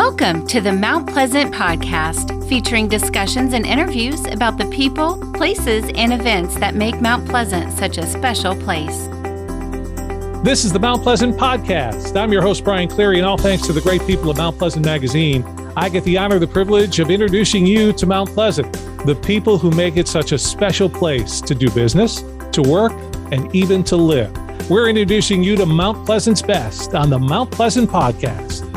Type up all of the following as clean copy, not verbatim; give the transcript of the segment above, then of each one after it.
Welcome to the Mount Pleasant Podcast, featuring discussions and interviews about the people, places, and events that make Mount Pleasant such a special place. This is the Mount Pleasant Podcast. I'm your host, Brian Cleary, and all thanks to the great people of Mount Pleasant Magazine, I get the honor, the privilege of introducing you to Mount Pleasant, the people who make it such a special place to do business, to work, and even to live. We're introducing you to Mount Pleasant's best on the Mount Pleasant Podcast.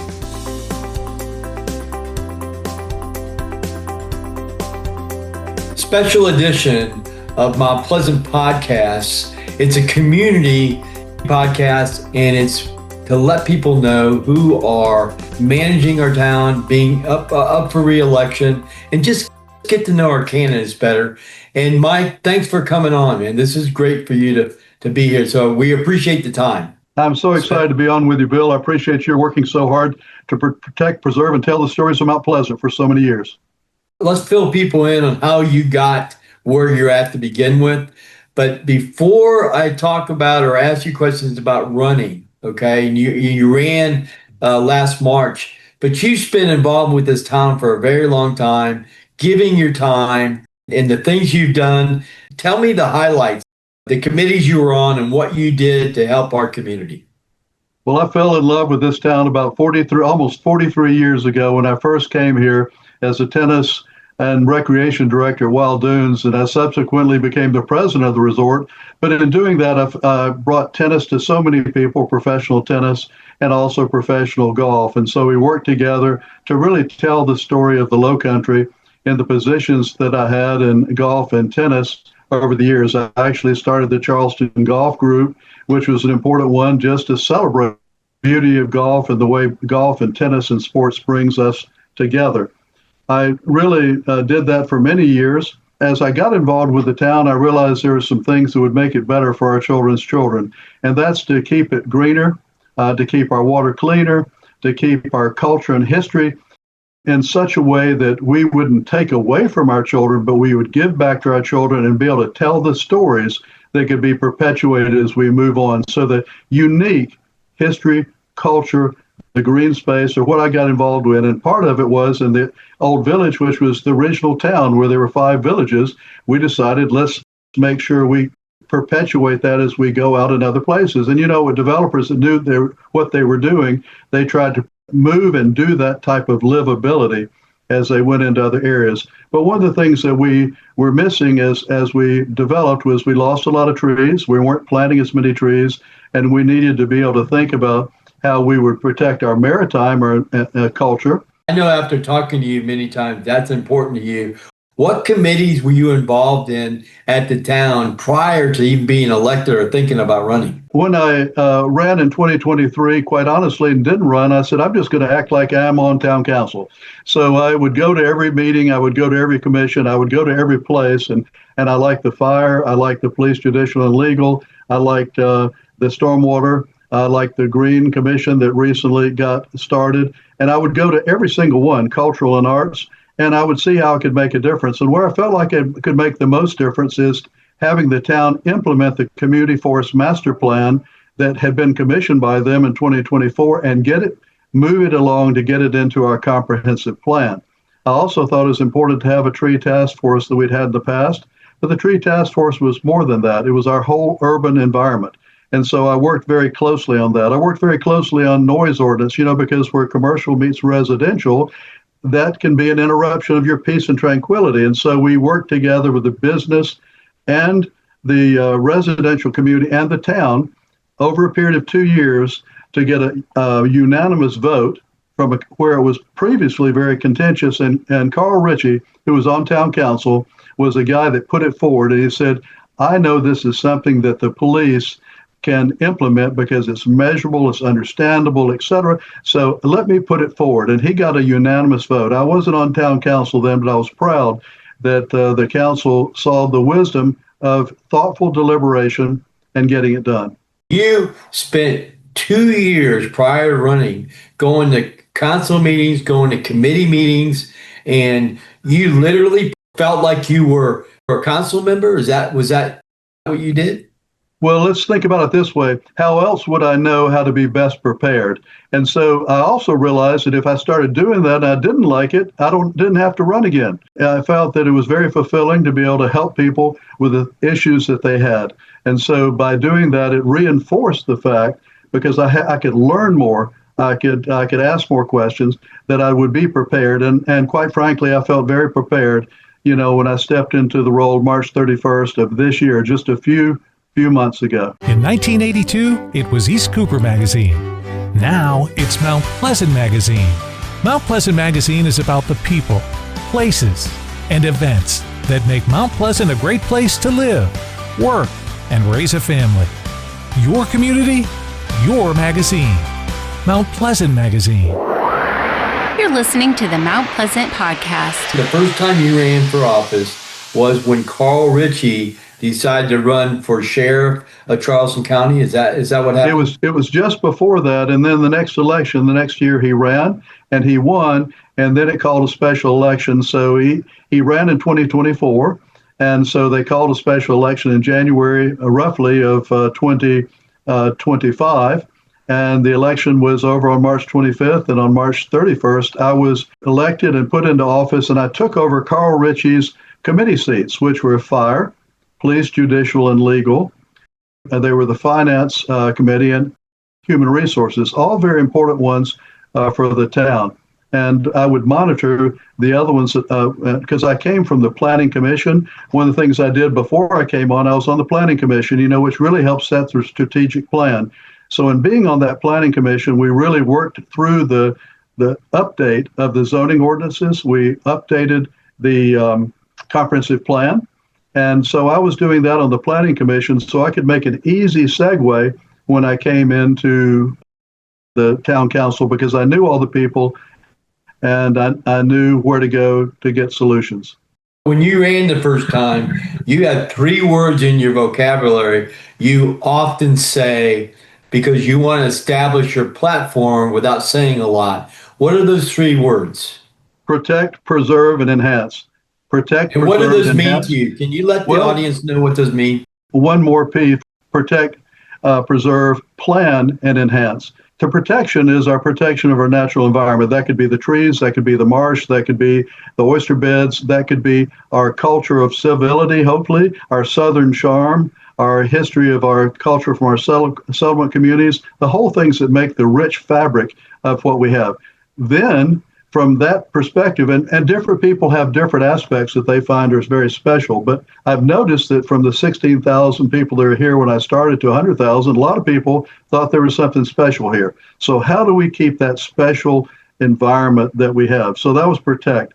Special edition of Mount Pleasant Podcasts. It's a community podcast, and it's to let people know who are managing our town, being up for re-election, and just get to know our candidates better. And Mike, thanks for coming on, man. This is great for you to be here. So we appreciate the time. I'm so excited to be on with you, Bill. I appreciate you working so hard to protect, preserve, and tell the stories of Mount Pleasant for so many years. Let's fill people in on how you got where you're at to begin with. But before I talk about or ask you questions about running, okay, and you ran last March, but you've been involved with this town for a very long time, giving your time and the things you've done. Tell me the highlights, the committees you were on, and what you did to help our community. Well, I fell in love with this town about almost 43 years ago when I first came here as a tennis and recreation director at Wild Dunes, and I subsequently became the president of the resort. But in doing that, I've brought tennis to so many people, professional tennis and also professional golf. And so we worked together to really tell the story of the Lowcountry in the positions that I had in golf and tennis over the years. I actually started the Charleston Golf Group, which was an important one just to celebrate the beauty of golf and the way golf and tennis and sports brings us together. I really did that for many years. As I got involved with the town, I realized there were some things that would make it better for our children's children. And that's to keep it greener, to keep our water cleaner, to keep our culture and history in such a way that we wouldn't take away from our children, but we would give back to our children and be able to tell the stories that could be perpetuated as we move on. So the unique history, culture, the green space, or what I got involved with. And part of it was in the old village, which was the original town where there were 5 villages. We decided, let's make sure we perpetuate that as we go out in other places. And with developers that knew what they were doing, they tried to move and do that type of livability as they went into other areas. But one of the things that we were missing as we developed was we lost a lot of trees. We weren't planting as many trees, and we needed to be able to think about how we would protect our maritime or culture. I know after talking to you many times, that's important to you. What committees were you involved in at the town prior to even being elected or thinking about running? When I ran in 2023, quite honestly, and didn't run, I said, I'm just going to act like I'm on town council. So I would go to every meeting, I would go to every commission, I would go to every place, and I liked the fire, I liked the police, judicial, and legal, I liked the stormwater, like the Green Commission that recently got started. And I would go to every single one, cultural and arts, and I would see how it could make a difference. And where I felt like it could make the most difference is having the town implement the Community Forest Master Plan that had been commissioned by them in 2024 and move it along to get it into our comprehensive plan. I also thought it was important to have a tree task force that we'd had in the past, but the tree task force was more than that. It was our whole urban environment. And so I worked very closely on that. I worked very closely on noise ordinance, because where commercial meets residential, that can be an interruption of your peace and tranquility. And so we worked together with the business and the residential community and the town over a period of 2 years to get a unanimous vote from where it was previously very contentious. And Carl Ritchie, who was on town council, was a guy that put it forward. And he said, I know this is something that the police can implement because it's measurable, it's understandable, etc. So let me put it forward. And he got a unanimous vote. I wasn't on town council then, but I was proud that the council saw the wisdom of thoughtful deliberation and getting it done. You spent 2 years prior to running going to council meetings, going to committee meetings, and you literally felt like you were a council member? Was that what you did? Well, let's think about it this way. How else would I know how to be best prepared? And so I also realized that if I started doing that and I didn't like it, didn't have to run again. I felt that it was very fulfilling to be able to help people with the issues that they had. And so by doing that, it reinforced the fact, because I could learn more, I could ask more questions, that I would be prepared. And quite frankly, I felt very prepared, when I stepped into the role March 31st of this year, just a few months ago. In 1982, it was East Cooper Magazine. Now it's Mount Pleasant Magazine. Mount Pleasant Magazine is about the people, places, and events that make Mount Pleasant a great place to live, work, and raise a family. Your community, your magazine. Mount Pleasant Magazine. You're listening to the Mount Pleasant Podcast. The first time you ran for office was when Carl Ritchie decided to run for sheriff of Charleston County. Is that what happened? It was just before that, and then the next election, the next year he ran and he won, and then it called a special election. So he ran in 2024, and so they called a special election in January, roughly of 2025. And the election was over on March 25th, and on March 31st, I was elected and put into office, and I took over Carl Ritchie's committee seats, which were fire, police, judicial, and legal. They were the finance committee and human resources, all very important ones for the town. And I would monitor the other ones because I came from the planning commission. One of the things I did before I came on, I was on the planning commission, which really helps set the strategic plan. So in being on that planning commission, we really worked through the update of the zoning ordinances. We updated the comprehensive plan. And so I was doing that on the planning commission so I could make an easy segue when I came into the town council, because I knew all the people and I knew where to go to get solutions. When you ran the first time, you had 3 words in your vocabulary you often say because you want to establish your platform without saying a lot. What are those 3 words? Protect, preserve, and enhance. Protect, and preserve, what do those mean enhance. to you? Can you let the audience know what those mean? One more piece: protect, preserve, plan, and enhance. The protection is our protection of our natural environment. That could be the trees, that could be the marsh, that could be the oyster beds, that could be our culture of civility, hopefully, our southern charm, our history of our culture from our settlement communities, the whole things that make the rich fabric of what we have. Then, from that perspective, and different people have different aspects that they find are very special, but I've noticed that from the 16,000 people that are here when I started to 100,000, a lot of people thought there was something special here. So how do we keep that special environment that we have? So that was protect.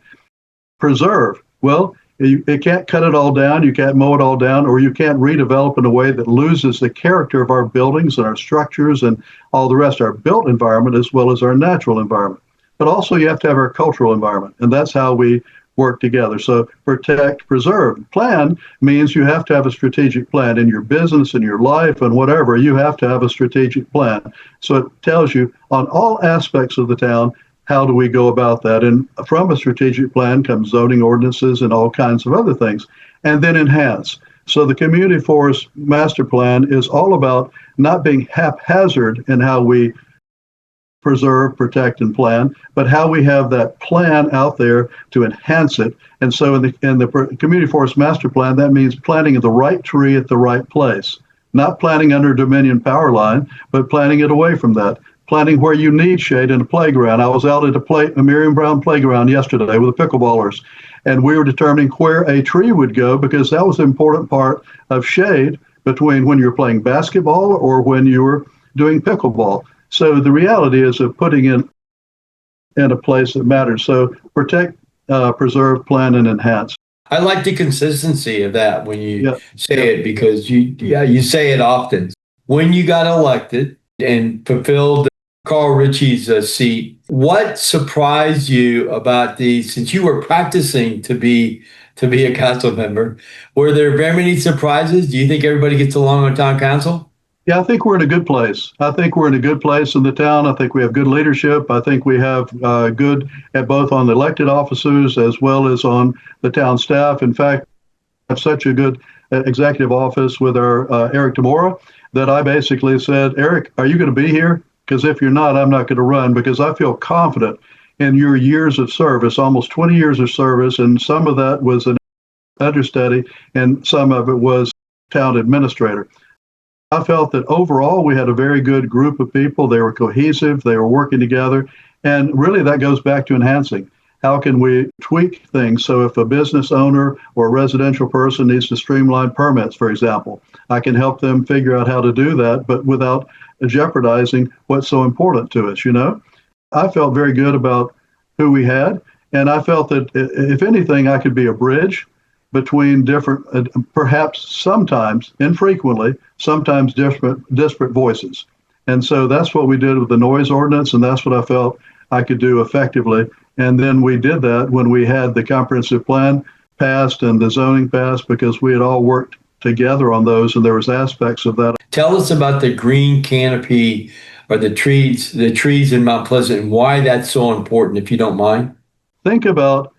Preserve. Well, you can't cut it all down, you can't mow it all down, or you can't redevelop in a way that loses the character of our buildings and our structures and all the rest, our built environment as well as our natural environment. But also you have to have our cultural environment, and that's how we work together. So protect, preserve. Plan means you have to have a strategic plan in your business, in your life, and whatever. You have to have a strategic plan. So it tells you on all aspects of the town, how do we go about that? And from a strategic plan comes zoning ordinances and all kinds of other things. And then enhance. So the community forest master plan is all about not being haphazard in how we preserve, protect, and plan, but how we have that plan out there to enhance it. And so in the community forest master plan, that means planting the right tree at the right place, not planting under Dominion power line, but planting it away from that. Planting where you need shade in a playground. I was out at a Miriam Brown playground yesterday with the pickleballers, and we were determining where a tree would go because that was an important part of shade between when you're playing basketball or when you were doing pickleball. So the reality is of putting in a place that matters. So protect, preserve, plan, and enhance. I like the consistency of that when you say it, because you say it often. When you got elected and fulfilled Carl Ritchie's seat, what surprised you about since you were practicing to be a council member, were there very many surprises? Do you think everybody gets along on town council? Yeah, I think we're in a good place. I think we're in a good place in the town. I think we have good leadership. I think we have good at both on the elected officers as well as on the town staff. In fact, I have such a good executive office with our Eric Demora, that I basically said, Eric, are you going to be here? Because if you're not, I'm not going to run, because I feel confident in your years of service, almost 20 years of service, and some of that was an understudy and some of it was town administrator. I felt that overall we had a very good group of people. They were cohesive, they were working together, and really that goes back to enhancing. How can we tweak things? So if a business owner or a residential person needs to streamline permits, for example, I can help them figure out how to do that, but without jeopardizing what's so important to us, I felt very good about who we had, and I felt that if anything, I could be a bridge between different, perhaps sometimes, infrequently, sometimes disparate voices. And so that's what we did with the noise ordinance, and that's what I felt I could do effectively. And then we did that when we had the comprehensive plan passed and the zoning passed, because we had all worked together on those, and there was aspects of that. Tell us about the green canopy or the trees in Mount Pleasant, and why that's so important, if you don't mind. Think about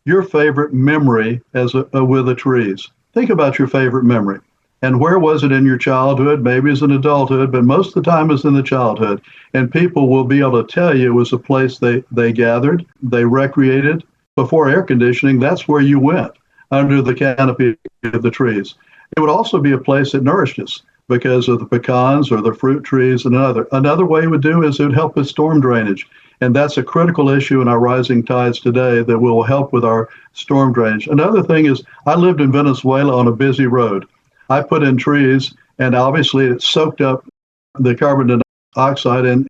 your favorite memory with the trees. Think about your favorite memory. And where was it in your childhood? Maybe it's in adulthood, but most of the time it's in the childhood. And people will be able to tell you it was a place they gathered, they recreated. Before air conditioning, that's where you went, under the canopy of the trees. It would also be a place that nourished us because of the pecans or the fruit trees. And another way it would do is it would help with storm drainage. And that's a critical issue in our rising tides today that will help with our storm drainage. Another thing is, I lived in Venezuela on a busy road. I put in trees, and obviously it soaked up the carbon dioxide, and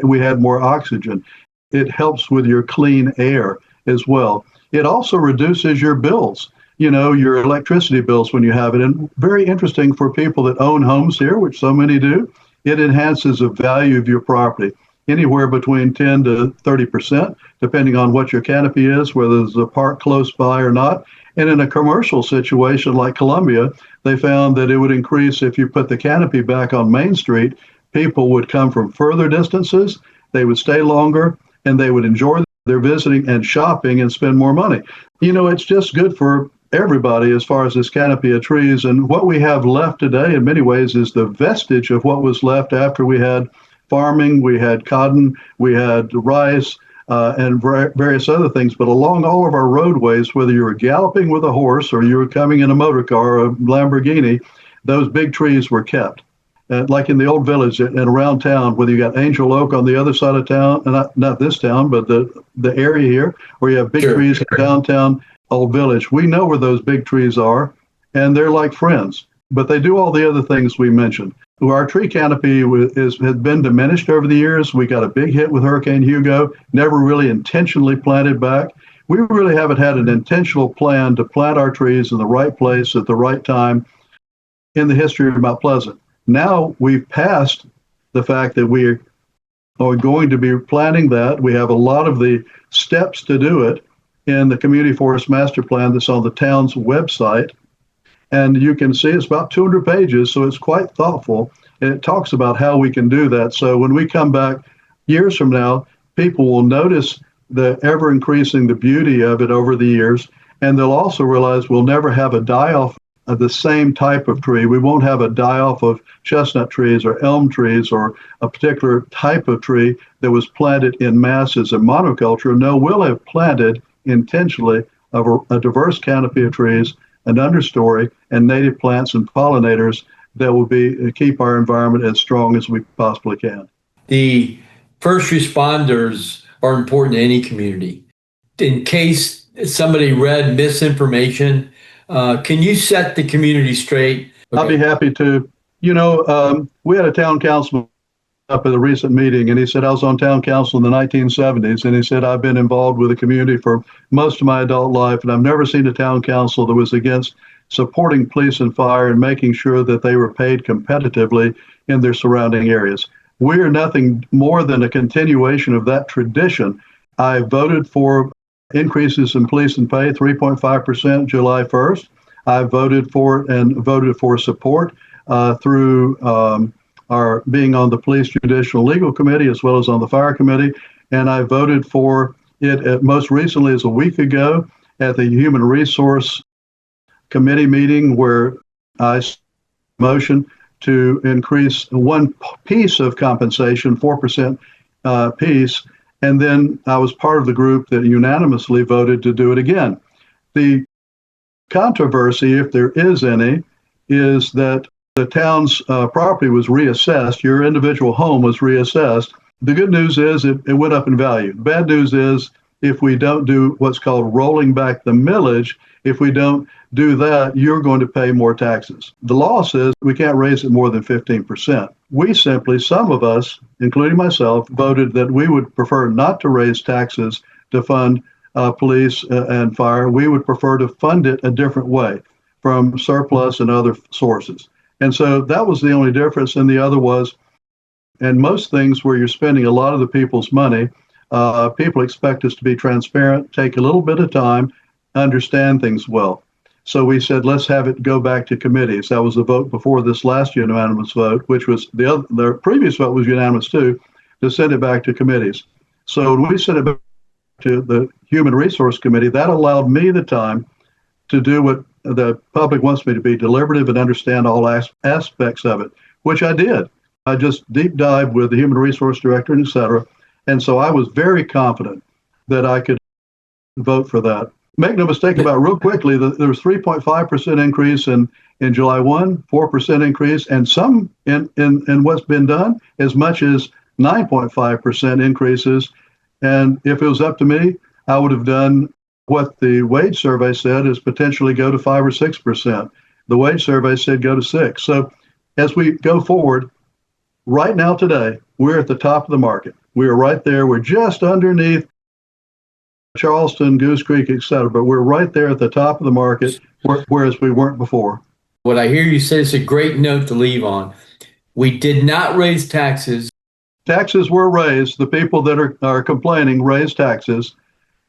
we had more oxygen. It helps with your clean air as well. It also reduces your bills, your electricity bills when you have it. And very interesting for people that own homes here, which so many do, it enhances the value of your property. Anywhere between 10 to 30%, depending on what your canopy is, whether there's a park close by or not. And in a commercial situation like Columbia, they found that it would increase if you put the canopy back on Main Street. People would come from further distances, they would stay longer, and they would enjoy their visiting and shopping and spend more money. It's just good for everybody as far as this canopy of trees. And what we have left today in many ways is the vestige of what was left after we had farming, we had cotton, we had rice, and various other things. But along all of our roadways, whether you were galloping with a horse or you were coming in a motor car or a Lamborghini, those big trees were kept. Like in the old village and around town, whether you got Angel Oak on the other side of town, not this town, but the area here, where you have big trees in downtown Old Village. We know where those big trees are, and they're like friends. But they do all the other things we mentioned. Our tree canopy has been diminished over the years. We got a big hit with Hurricane Hugo, never really intentionally planted back. We really haven't had an intentional plan to plant our trees in the right place at the right time in the history of Mount Pleasant. Now we've passed the fact that we are going to be planting that. We have a lot of the steps to do it in the Community Forest Master Plan that's on the town's website. And you can see it's about 200 pages, so it's quite thoughtful. And it talks about how we can do that. So when we come back years from now, people will notice the ever increasing the beauty of it over the years. And they'll also realize we'll never have a die-off of the same type of tree. We won't have a die-off of chestnut trees or elm trees or a particular type of tree that was planted in masses in monoculture. No, we'll have planted intentionally a diverse canopy of trees, an understory, and native plants and pollinators that will keep our environment as strong as we possibly can. The first responders are important to any community. In case somebody read misinformation, can you set the community straight? Okay. I'll be happy to. We had a town councilman up at a recent meeting, and he said, I was on town council in the 1970s, and he said, I've been involved with the community for most of my adult life, and I've never seen a town council that was against supporting police and fire and making sure that they were paid competitively in their surrounding areas. We are nothing more than a continuation of that tradition. I voted for increases in police and pay, 3.5% July 1st. I voted for it and voted for support through our being on the Police Judicial Legal Committee as well as on the Fire Committee. And I voted for it most recently as a week ago at the Human Resource Committee meeting, where I motion to increase one piece of compensation, 4% piece, and then I was part of the group that unanimously voted to do it again. The controversy, if there is any, is that the town's property was reassessed. Your individual home was reassessed. The good news is it went up in value. The bad news is if we don't do what's called rolling back the millage, if we don't do that, you're going to pay more taxes. The law says we can't raise it more than 15%. We simply, some of us, including myself, voted that we would prefer not to raise taxes to fund police and fire. We would prefer to fund it a different way from surplus and other sources. And so that was the only difference. And the other was, and most things where you're spending a lot of the people's money, people expect us to be transparent, take a little bit of time, understand things well. So we said, let's have it go back to committees. That was the vote before this last unanimous vote, which was the previous vote was unanimous too, to send it back to committees. So when we sent it back to the Human Resource Committee, that allowed me the time to do what the public wants me to be, deliberative and understand all aspects of it, which I did. I just deep dived with the Human Resource Director, et cetera. And so I was very confident that I could vote for that. Make no mistake about it, real quickly, there was 3.5% increase in July 1, 4% increase, and some in what's been done, as much as 9.5% increases. And if it was up to me, I would have done what the wage survey said is potentially go to 5 or 6%. The wage survey said go to 6. So as we go forward, right now today, we're at the top of the market. We are right there. We're just underneath Charleston, Goose Creek, et cetera, but we're right there at the top of the market, whereas we weren't before. What I hear you say is a great note to leave on. We did not raise taxes. Taxes were raised. The people that are complaining raised taxes,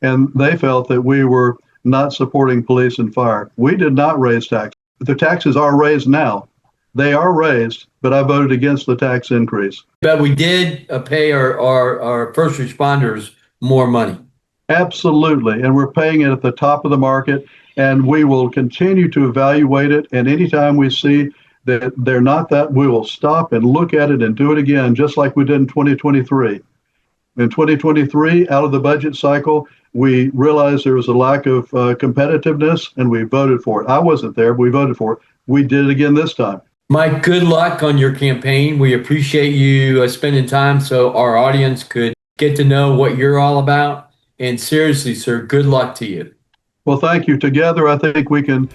and they felt that we were not supporting police and fire. We did not raise taxes. The taxes are raised now. They are raised, but I voted against the tax increase. But we did pay our first responders more money. Absolutely. And we're paying it at the top of the market, and we will continue to evaluate it. And anytime we see that they're not that, we will stop and look at it and do it again, just like we did in 2023. In 2023, out of the budget cycle, we realized there was a lack of competitiveness, and we voted for it. I wasn't there, but we voted for it. We did it again this time. Mike, good luck on your campaign. We appreciate you spending time so our audience could get to know what you're all about. And seriously, sir, good luck to you. Well, thank you. Together, I think we can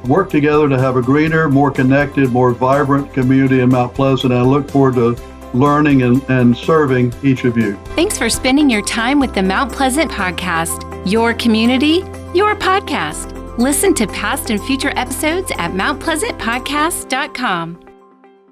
work together to have a greener, more connected, more vibrant community in Mount Pleasant. I look forward to learning and serving each of you. Thanks for spending your time with the Mount Pleasant Podcast. Your community, your podcast. Listen to past and future episodes at mountpleasantpodcast.com.